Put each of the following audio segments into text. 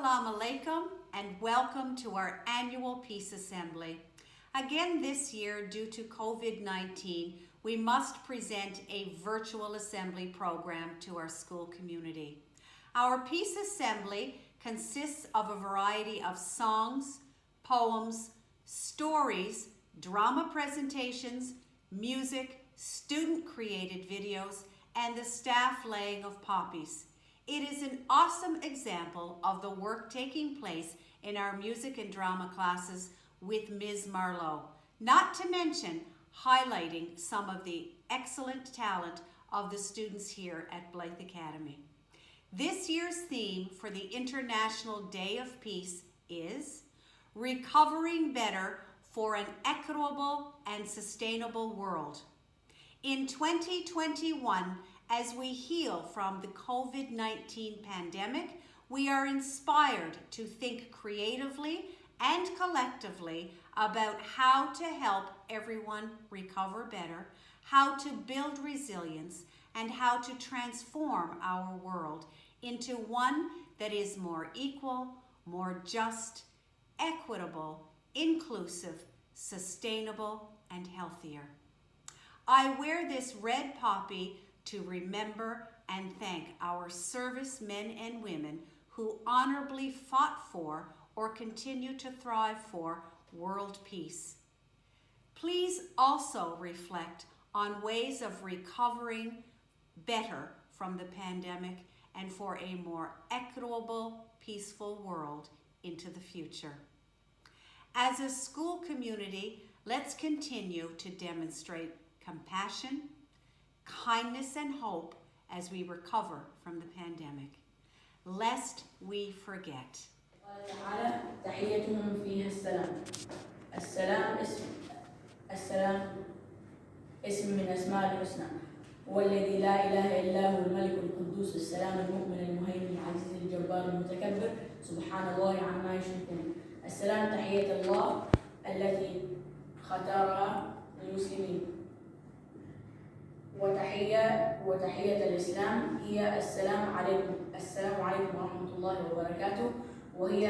Assalamu alaikum and welcome to our annual Peace Assembly. Again this year, due to COVID-19, we must present a virtual assembly program to our school community. Our Peace Assembly consists of a variety of songs, poems, stories, drama presentations, music, student-created videos, and the staff laying of poppies. It is an awesome example of the work taking place in our music and drama classes with Ms. Marlowe, not to mention highlighting some of the excellent talent of the students here at Blyth Academy. This year's theme for the International Day of Peace is Recovering Better for an Equitable and Sustainable World. In 2021, as we heal from the COVID-19 pandemic, we are inspired to think creatively and collectively about how to help everyone recover better, how to build resilience, and how to transform our world into one that is more equal, more just, equitable, inclusive, sustainable, and healthier. I wear this red poppy to remember and thank our servicemen and women who honorably fought for or continue to thrive for world peace. Please also reflect on ways of recovering better from the pandemic and for a more equitable, peaceful world into the future. As a school community, let's continue to demonstrate compassion, kindness, and hope as we recover from the pandemic, lest we forget. تعالى تحيتهم فيها السلام. السلام اسم من أسماء الحسنى، هو الذي لا إله إلا هو الملك القدوس السلام المؤمن المهيمن العزيز الجبار المتكبر سبحان الله عما يشركون. السلام تحية الله التي اختارها للمسلمين، وتحية الإسلام هي السلام عليكم ورحمة الله وبركاته، وهي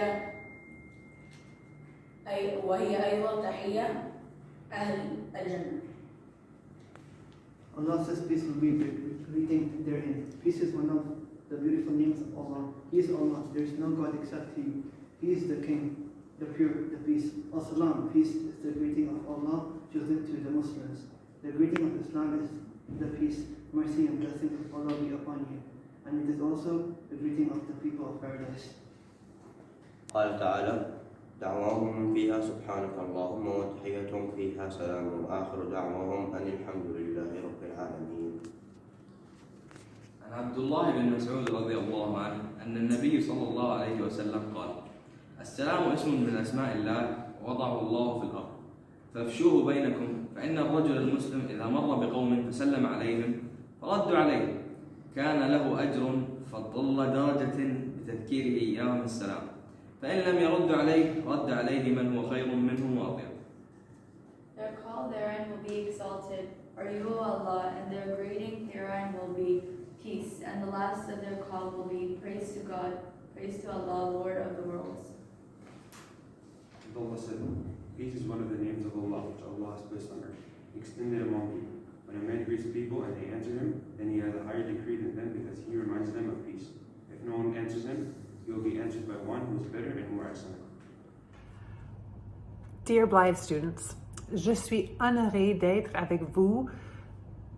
أيضا تحية أهل الجنة. Allah says peace will be greeting therein. Peace is one of the beautiful names of Allah. He is Allah. There is no God except He. He is the King, the pure, the peace. As-salam, peace is the greeting of Allah chosen to the Muslims. The greeting of Islam is the peace, mercy, and blessings of Allah be upon you. And it is also the greeting of the people of paradise. قال تعالى دعواهم فيها سبحانك اللهم وتحيتهم فيها سلام وآخر دعواهم أن الحمد لله رب العالمين. عن عبد الله بن مسعود رضي الله عنه أن النبي صلى الله عليه وسلم قال: السلام اسم من أسماء الله وضعه الله في الأرض فافشوه بينكم، فإن الرجل المسلم إذا مر بقوم فسلم عليهم فردوا عليه كان له أجر فضل درجة بتذكيره إياهم السلام، فإن لم يرد عليه رد عليه من هو خير منه وأطيب. Their call therein will be exalted, or you, O Allah, and their greeting herein will be peace, and the last of their call will be praise to God, praise to Allah, Lord of the worlds. Allah said, peace is one of the names of Allah, which Allah has placed on earth, extended among people. When a man greets people and they answer him, then he has a higher decree than them because he reminds them of peace. If no one answers him, he will be answered by one who is better and more excellent. Dear Blyth students, je suis honorée d'être avec vous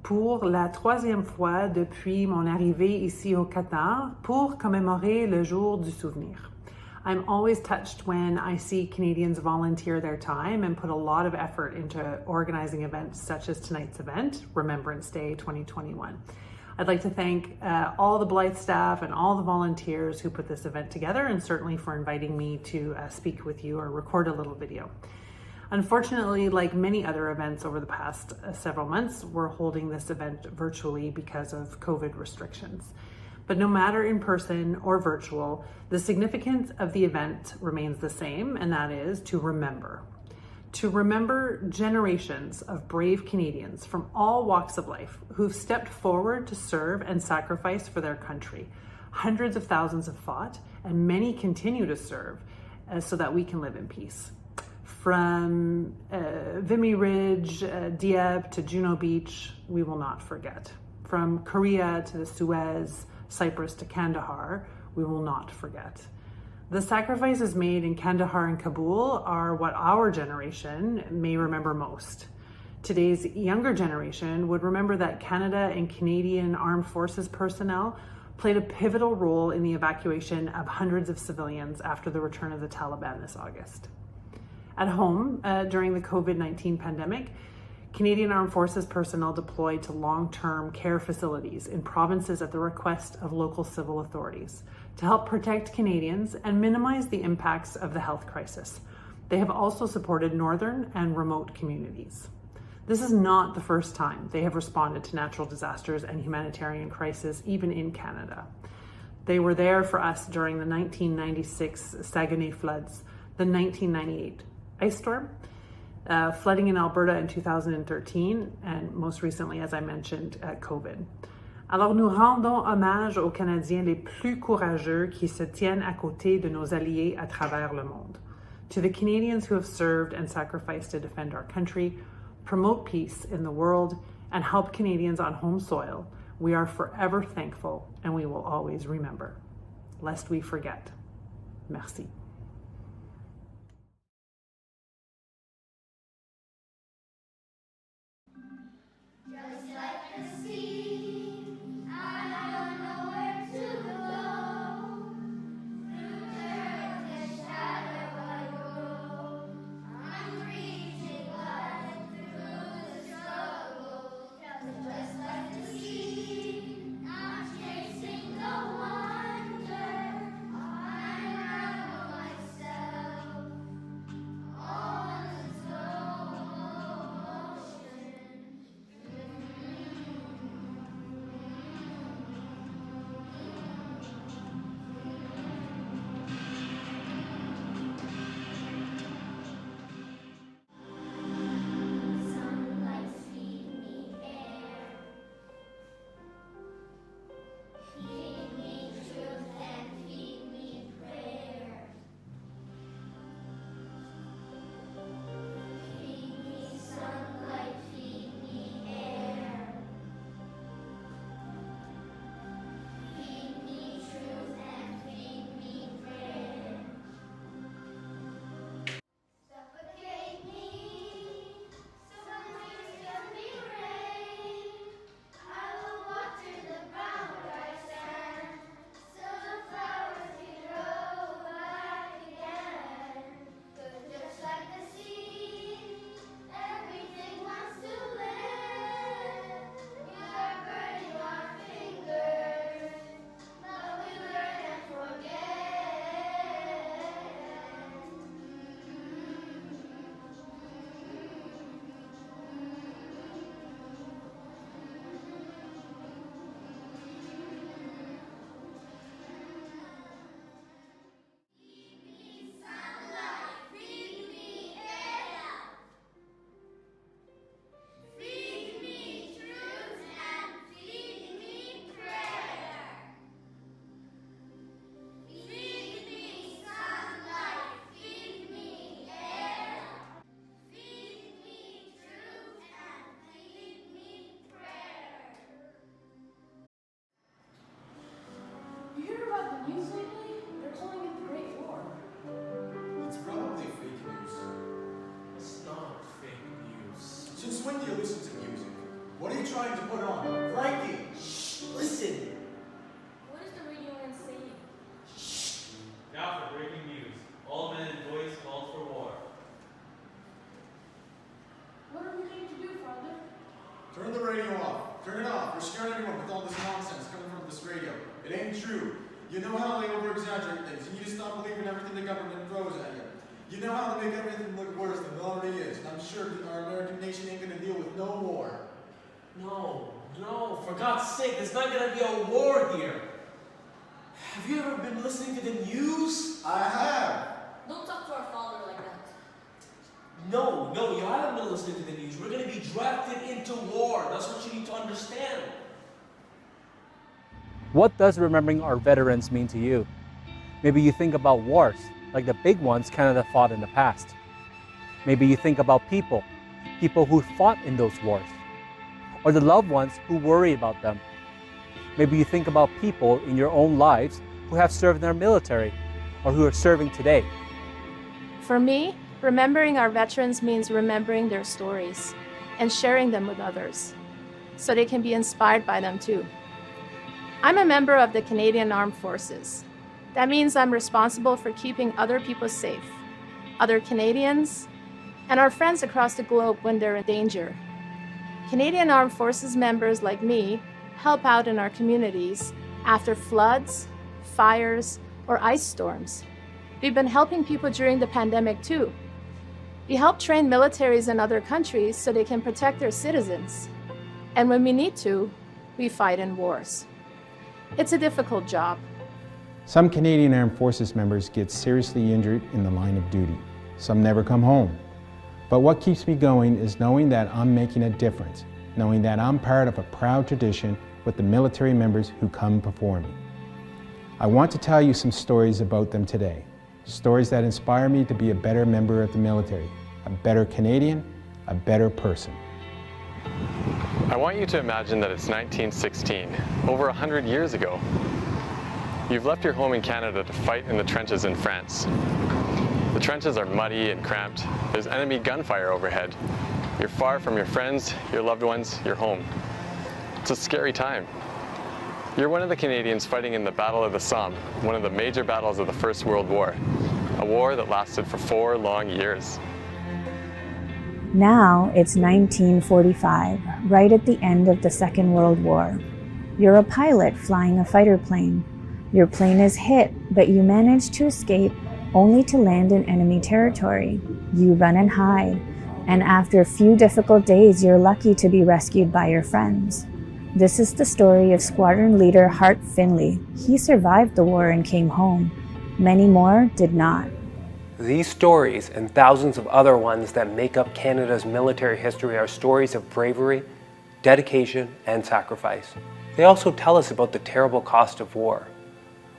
pour la troisième fois depuis mon arrivée ici au Qatar pour commémorer le jour du souvenir. I'm always touched when I see Canadians volunteer their time and put a lot of effort into organizing events such as tonight's event, Remembrance Day 2021. I'd like to thank all the Blyth staff and all the volunteers who put this event together, and certainly for inviting me to speak with you or record a little video. Unfortunately, like many other events over the past several months, we're holding this event virtually because of COVID restrictions. But no matter in person or virtual, the significance of the event remains the same, and that is to remember. To remember generations of brave Canadians from all walks of life who've stepped forward to serve and sacrifice for their country, Hundreds of thousands have fought, and many continue to serve so that we can live in peace. From Vimy Ridge, Dieppe to Juno Beach, we will not forget. From Korea to the Suez, Cyprus to Kandahar, we will not forget. The sacrifices made in Kandahar and Kabul are what our generation may remember most. Today's younger generation would remember that Canada and Canadian Armed Forces personnel played a pivotal role in the evacuation of hundreds of civilians after the return of the Taliban this August. At home, during the COVID-19 pandemic, Canadian Armed Forces personnel deployed to long-term care facilities in provinces at the request of local civil authorities to help protect Canadians and minimize the impacts of the health crisis. They have also supported northern and remote communities. This is not the first time they have responded to natural disasters and humanitarian crises, even in Canada. They were there for us during the 1996 Saguenay floods, the 1998 ice storm, flooding in Alberta in 2013, and most recently, as I mentioned, COVID. Alors nous rendons hommage aux Canadiens les plus courageux qui se tiennent à côté de nos alliés à travers le monde. To the Canadians who have served and sacrificed to defend our country, promote peace in the world, and help Canadians on home soil, we are forever thankful and we will always remember. Lest we forget. Merci. Just like the sea, I don't know where to go. Through dirt and shadow I go. I'm reaching light through the struggle. Just like the sea, I'm chasing the wonder. I unravel myself on the slow ocean. Sunlight feed me air, feed me truth and feed me prayer. Feed me sunlight, feed me air, feed me truth and feed me prayer. Suffocate me, some years can be rain. I will water the ground where I stand, so the flowers can grow back again. But just like the sea, everything wants to live. We are burning our fingers, but we learn and forget. Feed me sunlight, feed me air, feed me truth and feed me prayer. Feed me sunlight, feed me air, feed me truth and feed me prayer. You hear about the news lately? They're calling it the Great War. It's probably fake news. It's not fake news. Since when do you listen to music? What are you trying to put on? Frankie! Shh! Listen! What is the radio man saying? Now for breaking news. All men and boys called for war. What are we going to do, Father? Turn the radio off. Turn it off. You're scaring everyone with all this nonsense coming from this radio. It ain't true. You know how they over-exaggerate things. You need to stop believing everything the government throws at you. You know how to make everything look worse than it already is. And I'm sure that our American nation ain't gonna deal with no war. No, for God's sake, there's not gonna be a war here. Have you ever been listening to the news? I have. Don't talk to our father like that. No, you haven't been listening to the news. We're gonna be drafted into war. That's what you need to understand. What does remembering our veterans mean to you? Maybe you think about wars, like the big ones Canada fought in the past. Maybe you think about people who fought in those wars, or the loved ones who worry about them. Maybe you think about people in your own lives who have served in our military or who are serving today. For me, remembering our veterans means remembering their stories and sharing them with others so they can be inspired by them too. I'm a member of the Canadian Armed Forces. That means I'm responsible for keeping other people safe, other Canadians, and our friends across the globe when they're in danger. Canadian Armed Forces members like me help out in our communities after floods, fires, or ice storms. We've been helping people during the pandemic too. We help train militaries in other countries so they can protect their citizens. And when we need to, we fight in wars. It's a difficult job. Some Canadian Armed Forces members get seriously injured in the line of duty. Some never come home. But what keeps me going is knowing that I'm making a difference, knowing that I'm part of a proud tradition with the military members who come before me. I want to tell you some stories about them today, stories that inspire me to be a better member of the military, a better Canadian, a better person. I want you to imagine that it's 1916, over 100 years ago. You've left your home in Canada to fight in the trenches in France. The trenches are muddy and cramped. There's enemy gunfire overhead. You're far from your friends, your loved ones, your home. It's a scary time. You're one of the Canadians fighting in the Battle of the Somme, one of the major battles of the First World War, a war that lasted for 4 long years. Now it's 1945, right at the end of the Second World War. You're a pilot flying a fighter plane. Your plane is hit, but you manage to escape only to land in enemy territory. You run and hide, and after a few difficult days, you're lucky to be rescued by your friends. This is the story of Squadron Leader Hart Finley. He survived the war and came home. Many more did not. These stories and thousands of other ones that make up Canada's military history are stories of bravery, dedication, and sacrifice. They also tell us about the terrible cost of war.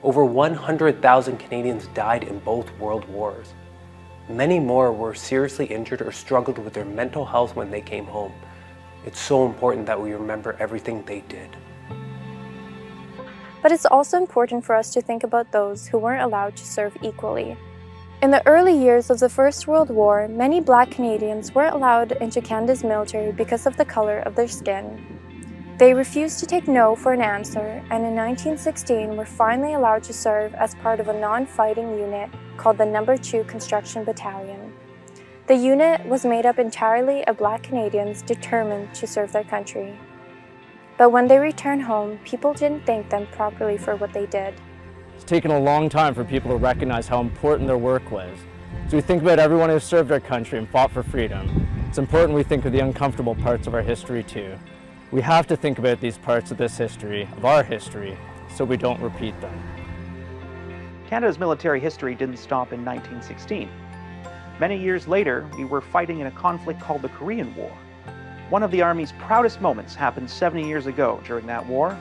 Over 100,000 Canadians died in both world wars. Many more were seriously injured or struggled with their mental health when they came home. It's so important that we remember everything they did. But it's also important for us to think about those who weren't allowed to serve equally. In the early years of the First World War, many Black Canadians weren't allowed into Canada's military because of the color of their skin. They refused to take no for an answer, and in 1916 were finally allowed to serve as part of a non-fighting unit called the No. 2 Construction Battalion. The unit was made up entirely of Black Canadians determined to serve their country. But when they returned home, people didn't thank them properly for what they did. It's taken a long time for people to recognize how important their work was. As we think about everyone who served our country and fought for freedom, it's important we think of the uncomfortable parts of our history too. We have to think about these parts of this history, of our history, so we don't repeat them. Canada's military history didn't stop in 1916. Many years later, we were fighting in a conflict called the Korean War. One of the Army's proudest moments happened 70 years ago during that war.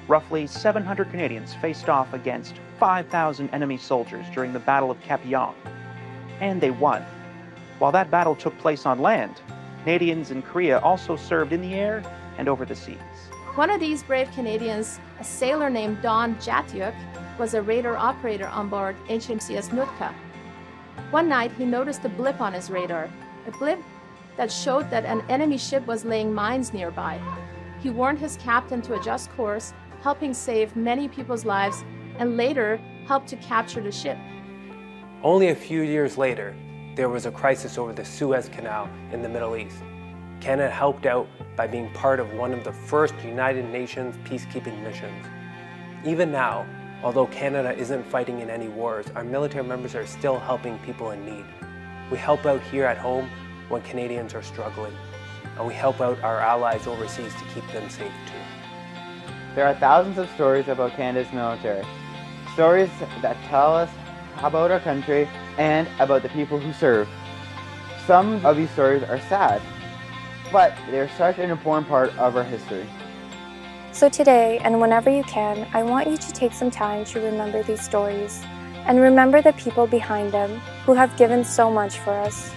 Roughly 700 Canadians faced off against 5,000 enemy soldiers during the Battle of Kapyong, and they won. While that battle took place on land, Canadians in Korea also served in the air and over the seas. One of these brave Canadians, a sailor named Don Jatyuk, was a radar operator on board HMCS Nootka. One night, he noticed a blip on his radar, a blip that showed that an enemy ship was laying mines nearby. He warned his captain to adjust course, helping save many people's lives, and later helped to capture the ship. Only a few years later, there was a crisis over the Suez Canal in the Middle East. Canada helped out by being part of one of the first United Nations peacekeeping missions. Even now, although Canada isn't fighting in any wars, our military members are still helping people in need. We help out here at home when Canadians are struggling, and we help out our allies overseas to keep them safe too. There are thousands of stories about Canada's military. Stories that tell us about our country and about the people who serve. Some of these stories are sad, but they're such an important part of our history. So today, and whenever you can, I want you to take some time to remember these stories and remember the people behind them who have given so much for us.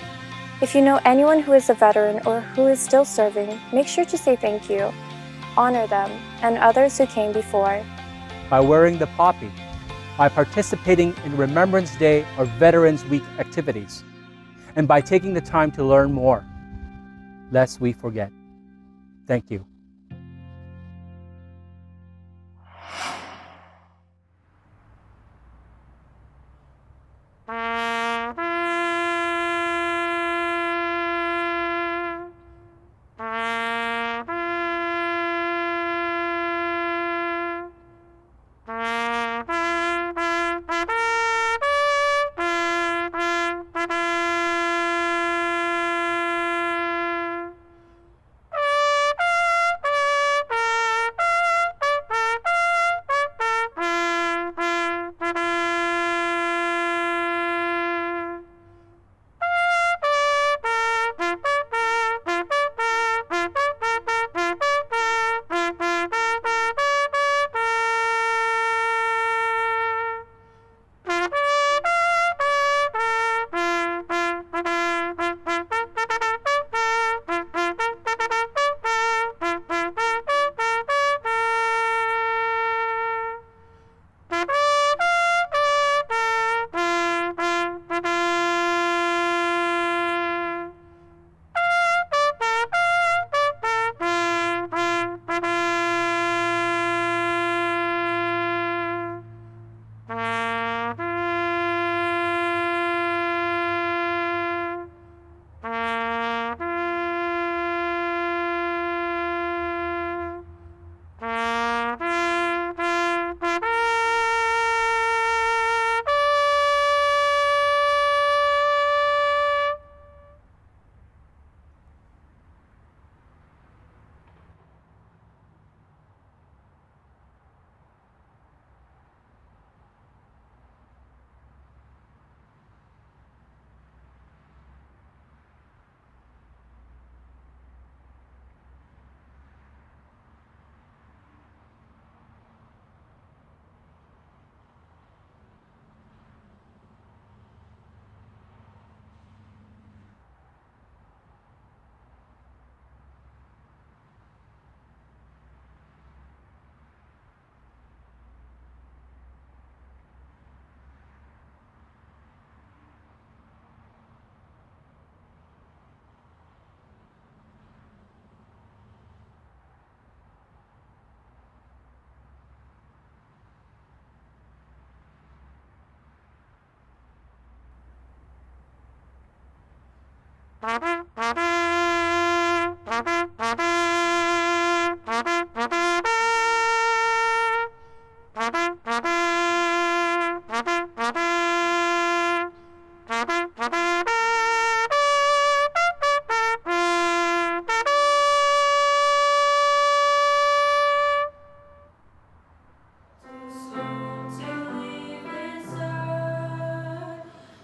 If you know anyone who is a veteran or who is still serving, make sure to say thank you. Honor them and others who came before. By wearing the poppy, by participating in Remembrance Day or Veterans Week activities, and by taking the time to learn more, lest we forget. Thank you.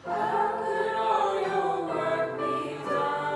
How could all your work be done?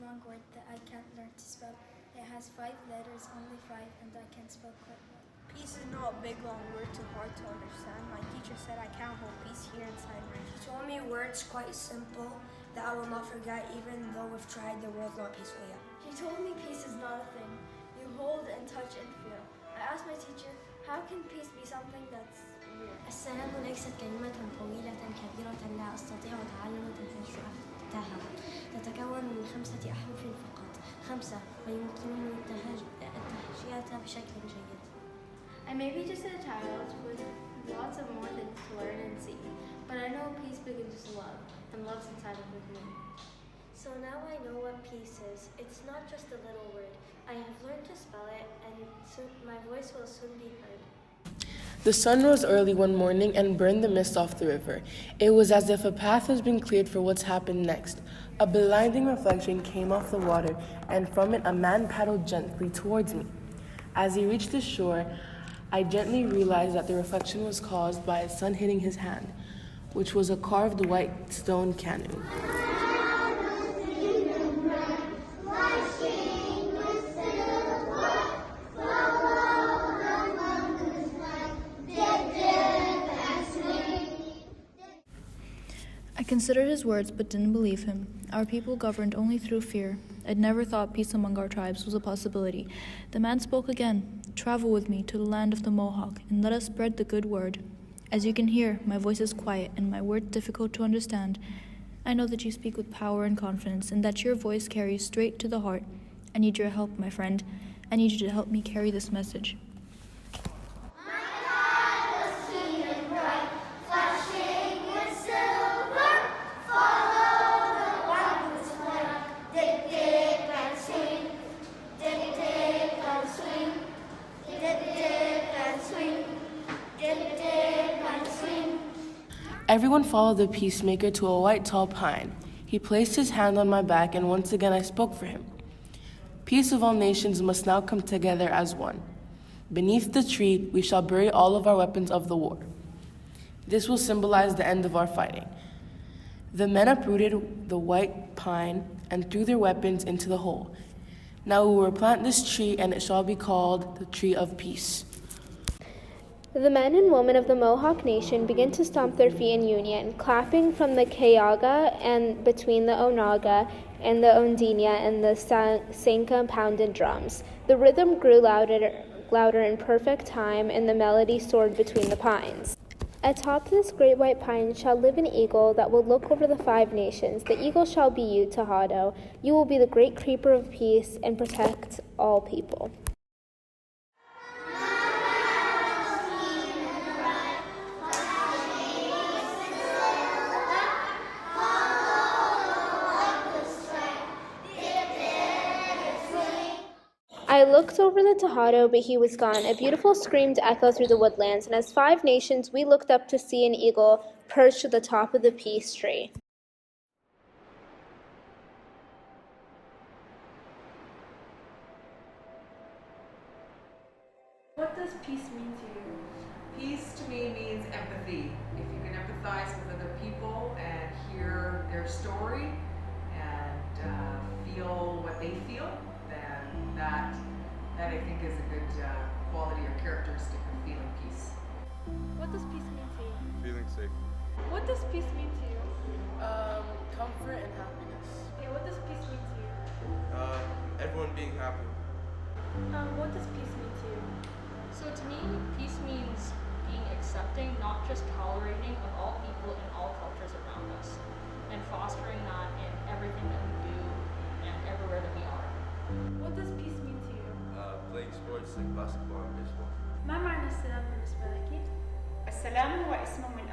long word that I can't learn to spell. It has 5 letters, only 5, and I can't spell quite well. Peace is not a big long word too hard to understand. My teacher said I can't hold peace here inside me. She told me words quite simple that I will not forget even though we've tried the world not peaceful yet. She told me peace is not a thing you hold and touch and feel. I asked my teacher, how can peace be something that's real? السلام ليست كلمة طويلة كبيرة لا أستطيع تعلم تفسيرها. تتكون من 5 أحرف فقط 5 ويمكنني التهجئة بشكل جيد. I may be just a child with lots of more things to learn and see, but I know peace begins with love, and love's inside of me. So now I know what peace is. It's not just a little word. I have learned to spell it, and soon my voice will soon be heard. The sun rose early one morning and burned the mist off the river. It was as if a path has been cleared for what's happened next. A blinding reflection came off the water, and from it a man paddled gently towards me. As he reached the shore, I gently realized that the reflection was caused by a sun hitting his hand, which was a carved white stone canoe. I considered his words but didn't believe him. Our people governed only through fear. I'd never thought peace among our tribes was a possibility. The man spoke again. Travel with me to the land of the Mohawk and let us spread the good word. As you can hear, my voice is quiet and my words difficult to understand. I know that you speak with power and confidence and that your voice carries straight to the heart. I need your help, my friend. I need you to help me carry this message. Everyone followed the peacemaker to a white tall pine. He placed his hand on my back, and once again I spoke for him. Peace of all nations must now come together as one. Beneath the tree, we shall bury all of our weapons of the war. This will symbolize the end of our fighting. The men uprooted the white pine and threw their weapons into the hole. Now we will plant this tree, and it shall be called the Tree of Peace. The men and women of the Mohawk Nation begin to stomp their feet in union, clapping from the Kayaga and between the Onaga and the Ondinia and the Sanka pounded drums. The rhythm grew louder in perfect time, and the melody soared between the pines. Atop this great white pine shall live an eagle that will look over the 5 nations. The eagle shall be you, Tahado. You will be the great keeper of peace and protect all people. looked over the Tejado, but he was gone. A beautiful scream to echo through the woodlands, and as 5 nations we looked up to see an eagle perched at the top of the peace tree. What does peace mean to you? Peace to me means empathy. If you can empathize with other people and hear their story and feel what they feel, then that I think is a good quality or characteristic of feeling peace. What does peace mean to you? Feeling safe. What does peace mean to you? Comfort and happiness. Okay, what does peace mean to you? Everyone being happy. What does peace mean to you? So to me, peace means being accepting, not just tolerating, of all people and all cultures around us, and fostering that in everything that we do and everywhere that we are. What does peace mean to you? Playing sports like basketball and baseball. ما معنى السلام بالنسبة لك؟ السلام هو اسم من